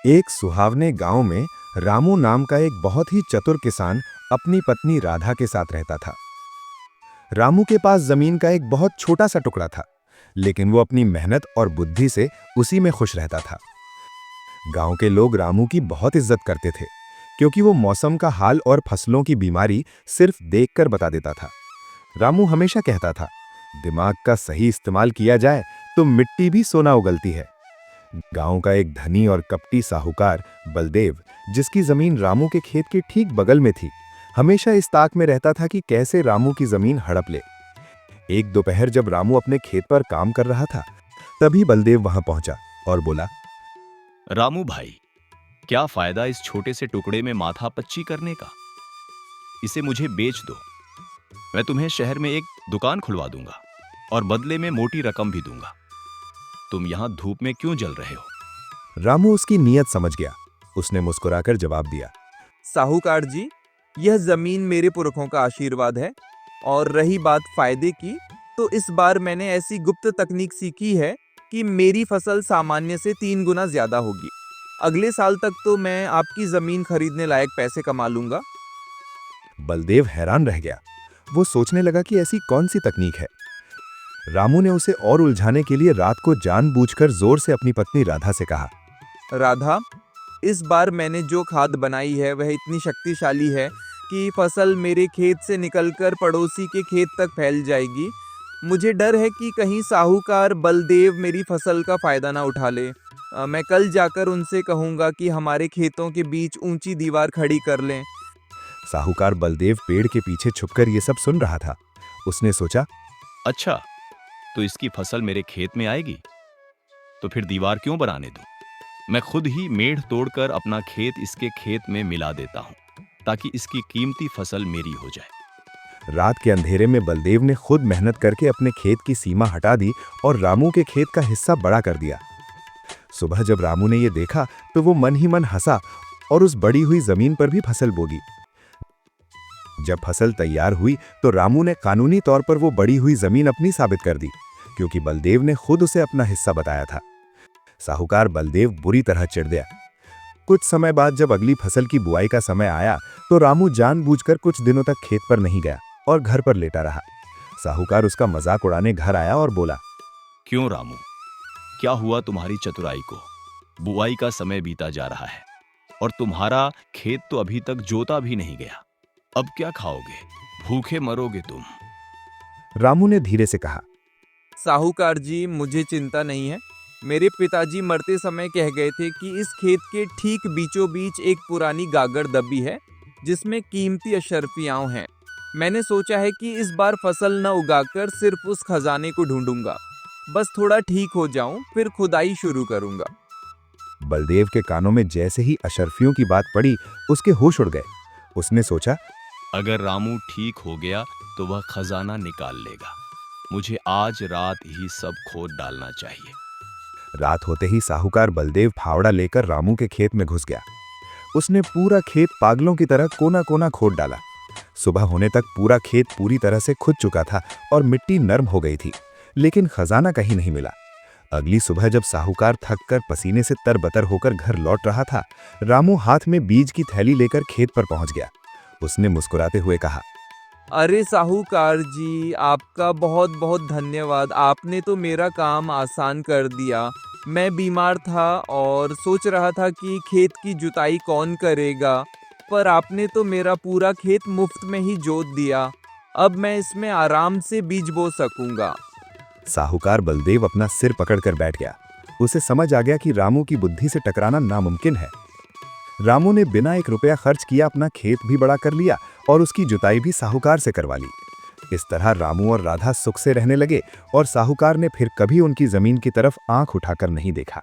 एक सुहावने गांव में रामू नाम का एक बहुत ही चतुर किसान अपनी पत्नी राधा के साथ रहता था। रामू के पास जमीन का एक बहुत छोटा सा टुकड़ा था, लेकिन वो अपनी मेहनत और बुद्धि से उसी में खुश रहता था। गांव के लोग रामू की बहुत इज्जत करते थे, क्योंकि वो मौसम का हाल और फसलों की बीमारी सिर्फ देखकर बता देता था। रामू हमेशा कहता था, दिमाग का सही इस्तेमाल किया जाए तो मिट्टी भी सोना उगलती है। गांव का एक धनी और कपटी साहूकार बलदेव, जिसकी जमीन रामू के खेत के ठीक बगल में थी, हमेशा इस ताक में रहता था कि कैसे रामू की जमीन हड़प ले। एक दोपहर जब रामू अपने खेत पर काम कर रहा था, तभी बलदेव वहां पहुंचा और बोला, रामू भाई, क्या फायदा इस छोटे से टुकड़े में माथा पच्ची करने का? इसे मुझे बेच दो। मैं तुम्हें शहर में एक दुकान खुलवा दूंगा और बदले में मोटी रकम भी दूंगा। तुम यहां धूप में क्यों जल रहे हो? रामू उसकी नीयत समझ गया। उसने मुस्कुराकर जवाब दिया, साहूकार जी, यह जमीन मेरे पुरखों का आशीर्वाद है। और रही बात फायदे की, तो इस बार मैंने ऐसी गुप्त तकनीक सीखी है कि मेरी फसल सामान्य से 3 गुना ज्यादा होगी। अगले साल तक तो मैं आपकी जमीन खरीदने लायक पैसे कमा लूंगा। बलदेव हैरान रह गया। वो सोचने लगा कि ऐसी कौन सी तकनीक है। रामू ने उसे और उलझाने के लिए रात को जानबूझकर जोर से अपनी पत्नी राधा से कहा, राधा, इस बार मैंने जो खाद बनाई है वह इतनी शक्तिशाली है कि फसल मेरे खेत से निकलकर पड़ोसी के खेत तक फैल जाएगी। मुझे डर है कि कहीं साहूकार बलदेव मेरी फसल का फायदा ना उठा ले। मैं कल जाकर उनसे कहूंगा कि हमारे खेतों के बीच ऊंची दीवार खड़ी कर लें। साहूकार बलदेव पेड़ के पीछे छुपकर ये सब सुन रहा था। उसने सोचा, अच्छा, तो इसकी फसल मेरे खेत में आएगी, तो फिर दीवार क्यों बनाने दूं? मैं खुद ही मेढ़ तोड़कर अपना खेत इसके खेत में मिला देता हूं, ताकि इसकी कीमती फसल मेरी हो जाए। रात के अंधेरे में बलदेव ने खुद मेहनत करके अपने खेत की सीमा हटा दी और रामू के खेत का हिस्सा बड़ा कर दिया। सुबह जब रामू ने यह देखा तो वो मन ही मन हंसा और उस बड़ी हुई जमीन पर भी फसल बोगी। जब फसल तैयार हुई तो रामू ने कानूनी तौर पर वो बड़ी हुई जमीन अपनी साबित कर दी, क्योंकि बलदेव ने खुद उसे अपना हिस्सा बताया था। साहूकार बलदेव बुरी तरह चिढ़ गया। कुछ समय बाद जब अगली फसल की बुआई का समय आया तो रामू जानबूझकर कुछ दिनों तक खेत पर नहीं गया और घर पर लेटा रहा। साहूकार उसका मजाक उड़ाने घर आया और बोला, क्यों रामू, क्या हुआ तुम्हारी चतुराई को? बुआई का समय बीता जा रहा है और तुम्हारा खेत तो अभी तक जोता भी नहीं गया। अब क्या खाओगे? भूखे मरोगे तुम। रामू ने धीरे से कहा, साहूकार जी, मुझे चिंता नहीं है। मेरे पिताजी मरते समय कह गए थे कि इस खेत के ठीक बीचों बीच एक पुरानी गागर दबी है, जिसमें कीमती अशर्फियां हैं। मैंने सोचा है कि इस बार फसल न उगाकर सिर्फ उस खजाने को ढूंढूंगा। बस थोड़ा ठीक हो जाऊं, फिर खुदाई शुरू करूंगा। बलदेव के कानों में जैसे ही अशर्फियों की बात पड़ी, उसके होश उड़ गए। उसने सोचा, अगर रामू ठीक हो गया तो वह खजाना निकाल लेगा। मुझे आज रात ही सब खोद डालना चाहिए। रात होते ही साहूकार बलदेव फावड़ा लेकर रामू के खेत में घुस गया। उसने पूरा खेत पागलों की तरह कोना कोना खोद डाला। सुबह होने तक पूरा खेत पूरी तरह से खुद चुका था और मिट्टी नर्म हो गई थी, लेकिन खजाना कहीं नहीं मिला। अगली सुबह जब साहूकार थककर पसीने से तरबतर होकर घर लौट रहा था, रामू हाथ में बीज की थैली लेकर खेत पर पहुंच गया। उसने मुस्कुराते हुए कहा, अरे साहूकार जी, आपका बहुत बहुत धन्यवाद। आपने तो मेरा काम आसान कर दिया। मैं बीमार था और सोच रहा था कि खेत की जुताई कौन करेगा, पर आपने तो मेरा पूरा खेत मुफ्त में ही जोत दिया। अब मैं इसमें आराम से बीज बो सकूंगा। साहूकार बलदेव अपना सिर पकड़कर बैठ गया। उसे समझ आ गया कि रामू की बुद्धि से टकराना नामुमकिन है। रामू ने बिना 1 रुपया खर्च किया अपना खेत भी बड़ा कर लिया और उसकी जुताई भी साहूकार से करवा ली। इस तरह रामू और राधा सुख से रहने लगे और साहूकार ने फिर कभी उनकी जमीन की तरफ आंख उठाकर नहीं देखा।